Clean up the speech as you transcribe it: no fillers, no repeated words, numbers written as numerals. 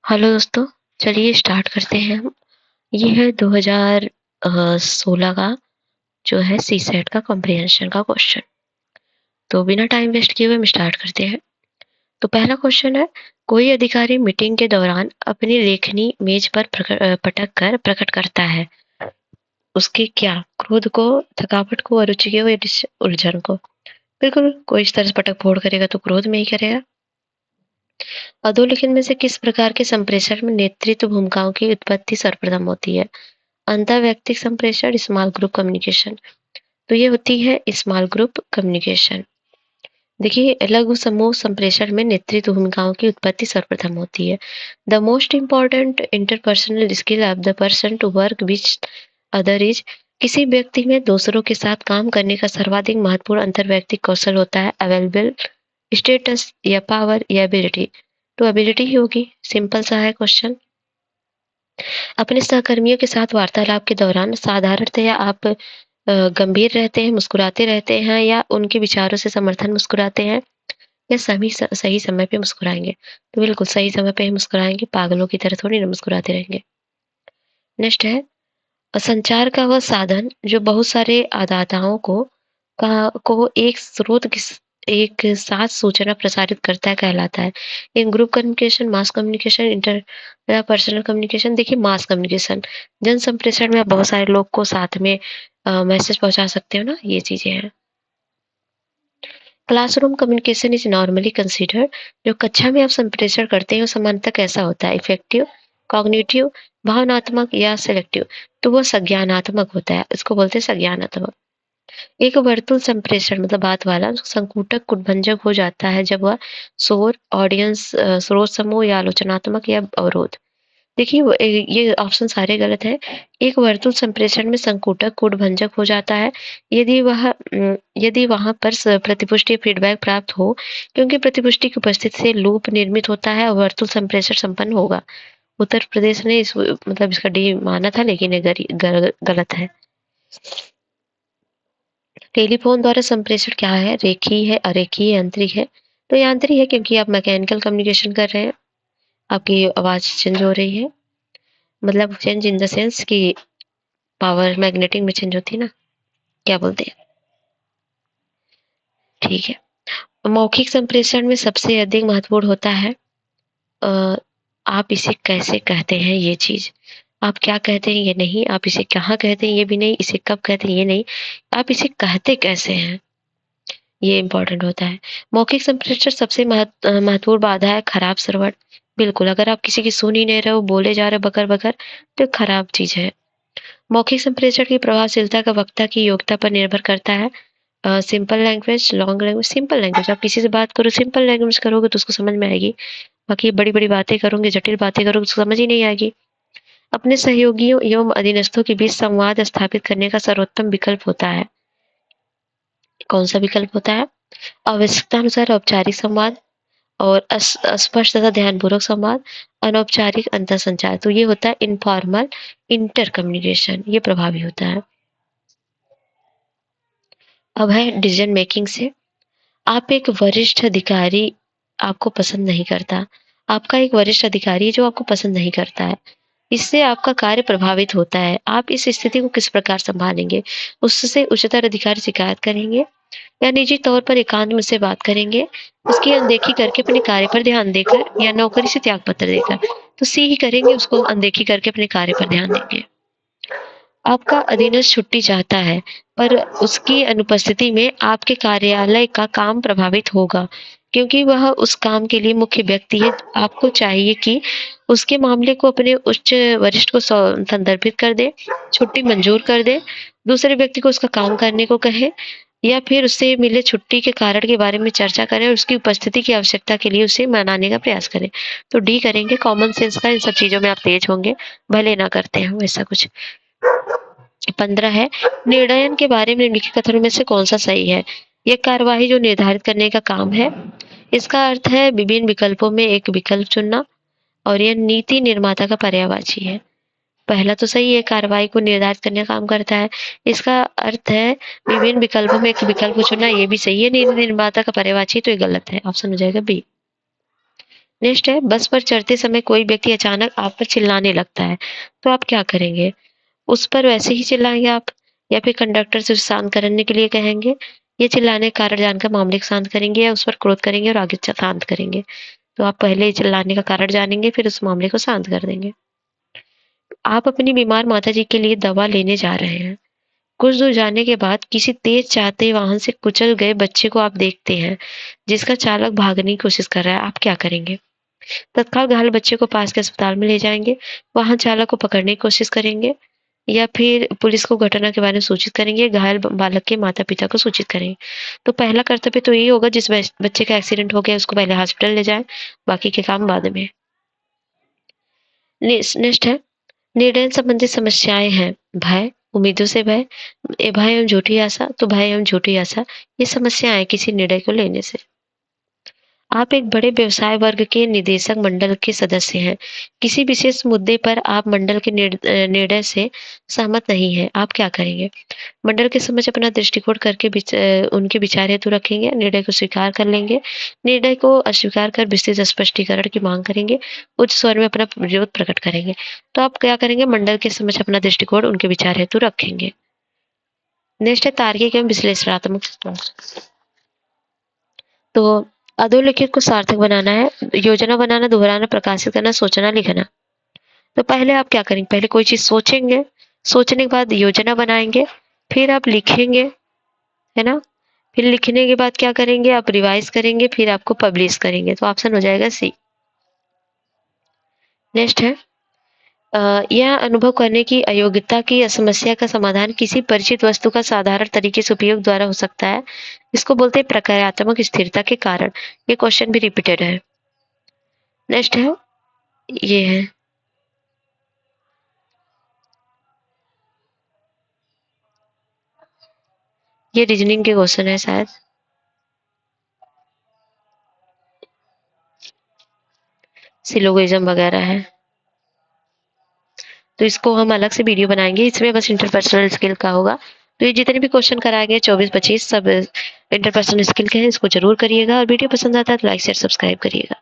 Hello दोस्तों, चलिए start करते हैं हम। ये है 2016 का जो है सीसेट का कॉम्प्रिहेंशन का क्वेश्चन। तो बिना टाइम वेस्ट किए हुए हम स्टार्ट करते हैं। तो पहला क्वेश्चन है, कोई अधिकारी मीटिंग के दौरान अपनी लेखनी मेज पर पटक कर प्रकट करता है उसके क्या? क्रोध को, थकावट को, अरुचि को या उलझन को? बिल्कुल, कोई इस तरह से पटक फोड़ करेगा तो क्रोध में ही करेगा। अधोलिखित में से किस प्रकार के संप्रेषण में नेतृत्व भूमिकाओं की उत्पत्ति सर्वप्रथम होती है? अंतरवैयक्तिक संप्रेषण, स्मॉल ग्रुप कम्युनिकेशन। तो ये होती है स्मॉल ग्रुप कम्युनिकेशन। देखिए, लघु समूह संप्रेषण में नेतृत्व भूमिकाओं की उत्पत्ति सर्वप्रथम होती है। The most important interpersonal skill of the person to work which other is. किसी व्यक्ति में दूसरों के साथ काम करने का सर्वाधिक महत्वपूर्ण अंतरवैयक्तिक कौशल होता है अवेलेबल स्टेटस या पावर या एबिलिटी। तो एबिलिटी ही होगी। सिंपल सा है क्वेश्चन। अपने सहकर्मियों के साथ वार्तालाप के दौरान साधारणतया आप गंभीर रहते हैं, मुस्कुराते रहते हैं या उनके विचारों से समर्थन मुस्कुराते हैं या सही समय पे मुस्कुराएंगे? तो बिल्कुल सही समय पे ही मुस्कुराएंगे, पागलों की तरह थोड़ी ना मुस्कुराते रहेंगे। नेक्स्ट है, संचार का वह साधन जो बहुत सारे आदाताओं को एक साथ सूचना प्रसारित करता है कहलाता है। इन group communication, mass communication, interpersonal communication. देखिए, मास कम्युनिकेशन, जन संप्रेषण में आप बहुत सारे लोग को साथ में मैसेज पहुंचा सकते हो ना, ये चीजें हैं। Classroom communication is normally considered. जो कक्षा में आप संप्रेषण करते हैं वो सामान्यतः कैसा होता है? इफेक्टिव, कॉग्निटिव, भावनात्मक या सिलेक्टिव? तो वो संज्ञानात्मक होता है, इसको बोलते हैं संज्ञानात्मक। एक वर्तुल संप्रेषण मतलब बात वाला संकूटक कुटभंजक हो जाता है जब वह शोर, ऑडियंस, स्रोत समूह या आलोचनात्मक या अवरोध। देखिए, ये ऑप्शन सारे गलत हैं। एक वर्तुल संप्रेषण में संकूटक कूटभंजक हो जाता है यदि वहां पर प्रतिपुष्टि फीडबैक प्राप्त हो, क्योंकि प्रतिपुष्टि की उपस्थिति से लूप निर्मित होता है और वर्तुल संप्रेषण संपन्न होगा। उत्तर प्रदेश ने मतलब इसका डी माना था, लेकिन ये गलत है। टेलीफोन द्वारा संप्रेषण क्या है? रेखीय है, अरेखीय, यांत्रिक है? तो यांत्रिक है, क्योंकि आप मैकेनिकल कम्युनिकेशन कर रहे हैं, आपकी आवाज चेंज हो रही है। मतलब चेंज इन द सेंस कि पावर मैग्नेटिक में चेंज होती है ना, क्या बोलते हैं? ठीक है। मौखिक संप्रेषण में सबसे अधिक महत्वपूर्ण होता है अ, आप इसे कैसे कहते हैं, ये चीज। आप क्या कहते हैं ये नहीं, आप इसे कहाँ कहते हैं ये भी नहीं, इसे कब कहते हैं ये नहीं, आप इसे कहते कैसे हैं, ये इंपॉर्टेंट होता है। मौखिक संप्रेषण सबसे महत्वपूर्ण बाधा है खराब श्रवण। बिल्कुल, अगर आप किसी की सुन ही नहीं रहे हो, बोले जा रहे हो बकर बकर, तो खराब चीज है। मौखिक संप्रेषण की प्रभावशीलता का वक्ता की योग्यता पर निर्भर करता है। Simple language, long language. Simple language, आप किसी से बात करो, सिंपल लैंग्वेज करोगे तो उसको समझ में आएगी। बाकी बड़ी बड़ी बातें करोगे, जटिल बातें करोगे तो समझ ही नहीं आएगी। अपने सहयोगियों एवं अधीनस्थों के बीच संवाद स्थापित करने का सर्वोत्तम विकल्प होता है। कौन सा विकल्प होता है? आवश्यकता अनुसार औपचारिक संवाद और स्पष्ट तथा ध्यानपूर्वक संवाद, अनौपचारिक अंतर संचार। तो ये होता है इनफॉर्मल इंटर कम्युनिकेशन, ये प्रभावी होता है। अब है डिसीजन मेकिंग से। आप एक वरिष्ठ अधिकारी आपको पसंद नहीं करता। आपका एक वरिष्ठ अधिकारी जो आपको पसंद नहीं करता है, इससे आपका कार्य प्रभावित होता है। आप इस स्थिति को किस प्रकार संभालेंगे? उससे उच्चतर अधिकारी शिकायत करेंगे या निजी तौर पर एकांत में से बात करेंगे, उसकी अनदेखी करके अपने कार्य पर ध्यान देकर, या नौकरी से त्यागपत्र देकर? तो सी ही करेंगे, उसको अनदेखी करके अपने कार्य पर ध्यान देंगे। आपका अधीनस्थ छुट्टी चाहता है, पर उसकी अनुपस्थिति में आपके कार्यालय का काम प्रभावित होगा, क्योंकि वह उस काम के लिए मुख्य व्यक्ति है। आपको चाहिए कि उसके मामले को अपने उच्च वरिष्ठ को संदर्भित कर दे, छुट्टी मंजूर कर दे, दूसरे व्यक्ति को उसका काम करने को कहे, या फिर उससे मिले छुट्टी के कारण के बारे में चर्चा करें और उसकी उपस्थिति की आवश्यकता के लिए उसे मनाने का प्रयास करें। तो डी करेंगे, कॉमन सेंस का, इन सब चीजों में आप तेज होंगे, भले ना करते हो ऐसा कुछ। 15 है, निर्णयन के बारे में निम्नलिखित कथनों में से कौन सा सही है? यह कार्यवाही जो निर्धारित करने का काम है, इसका अर्थ है विभिन्न विकल्पों में एक विकल्प चुनना, और यह नीति निर्माता का पर्यायवाची है। पहला तो सही है, कार्रवाई को निर्धारित करने का काम करता है। इसका अर्थ है विभिन्न विकल्पों में एक विकल्प को चुनना, ये भी सही है। नीति निर्माता का पर्यायवाची, तो ये गलत है, ऑप्शन हो जाएगा बी। नेक्स्ट है, बस पर चढ़ते समय कोई व्यक्ति अचानक आप पर चिल्लाने लगता है, तो आप क्या करेंगे? उस पर वैसे ही चिल्लाएँगे आप, या फिर कंडक्टर से उसे शांत करने के लिए कहेंगे, या चिल्लाने का कारण जानकर मामले को शांत करेंगे, या उस पर क्रोध करेंगे और आगे शांत करेंगे? तो आप पहले चिल्लाने का कारण जानेंगे, फिर उस मामले को शांत कर देंगे। आप अपनी बीमार माताजी के लिए दवा लेने जा रहे हैं। कुछ दूर जाने के बाद किसी तेज चलते वाहन से कुचल गए बच्चे को आप देखते हैं, जिसका चालक भागने की कोशिश कर रहा है। आप क्या करेंगे? तत्काल घायल बच्चे को पास के अस्पताल में ले जाएँगे, वाहन चालक को पकड़ने की कोशिश करेंगे, या फिर पुलिस को घटना के बारे में सूचित करेंगे, घायल बालक के माता-पिता को सूचित करेंगे। तो पहला कर्तव्य तो यही होगा, जिस बच्चे का एक्सीडेंट हो गया उसको पहले हॉस्पिटल ले जाएँ, बाकी के काम बाद में। नेक्स्ट है, निर्णय संबंधित समस्याएँ हैं। भय, उम्मीदों से भय, भय एवं झूठी आशा, तो भय एवं झूठी आशा ये समस्याएँ हैं किसी निर्णय को लेने से। आप एक बड़े व्यवसाय वर्ग के निदेशक मंडल के सदस्य हैं। किसी विशेष मुद्दे पर आप मंडल के निर्णय से सहमत नहीं हैं। आप क्या करेंगे? मंडल के समक्ष अपना दृष्टिकोण करके उनके विचार हेतु रखेंगे, निर्णय को स्वीकार कर लेंगे, निर्णय को अस्वीकार कर विस्तृत स्पष्टीकरण की मांग करेंगे, उच्च स्वर में अपना विरोध प्रकट करेंगे। तो आप क्या करेंगे? मंडल के समक्ष अपना दृष्टिकोण उनके विचार हेतु रखेंगे। नेक्स्ट है, तार्किक एवं विश्लेषणात्मक सोच। तो अधोलिखित को सार्थक बनाना है, योजना बनाना, दोहराना, प्रकाशित करना, सोचना, लिखना। तो पहले आप क्या करेंगे? पहले कोई चीज़ सोचेंगे, सोचने के बाद योजना बनाएँगे, फिर आप लिखेंगे, है ना? फिर लिखने के बाद क्या करेंगे? आप रिवाइज़ करेंगे, फिर आपको पब्लिश करेंगे। तो ऑप्शन हो जाएगा सी। नेक्स्ट है, यह अनुभव करने की अयोग्यता की समस्या का समाधान किसी परिचित वस्तु का साधारण तरीके से उपयोग द्वारा हो सकता है। इसको बोलते हैं प्रक्रियात्मक स्थिरता के कारण। ये क्वेश्चन भी रिपीटेड है। नेक्स्ट है, ये है, ये रीजनिंग के क्वेश्चन है शायद। सिलोगिज्म वगैरह है। तो इसको हम अलग से वीडियो बनाएँगे, इसमें बस इंटरपर्सनल स्किल का होगा। तो ये जितने भी क्वेश्चन कराए गए 24-25 सब इंटरपर्सनल स्किल के हैं, इसको ज़रूर करिएगा, और वीडियो पसंद आता है तो लाइक शेयर सब्सक्राइब करिएगा।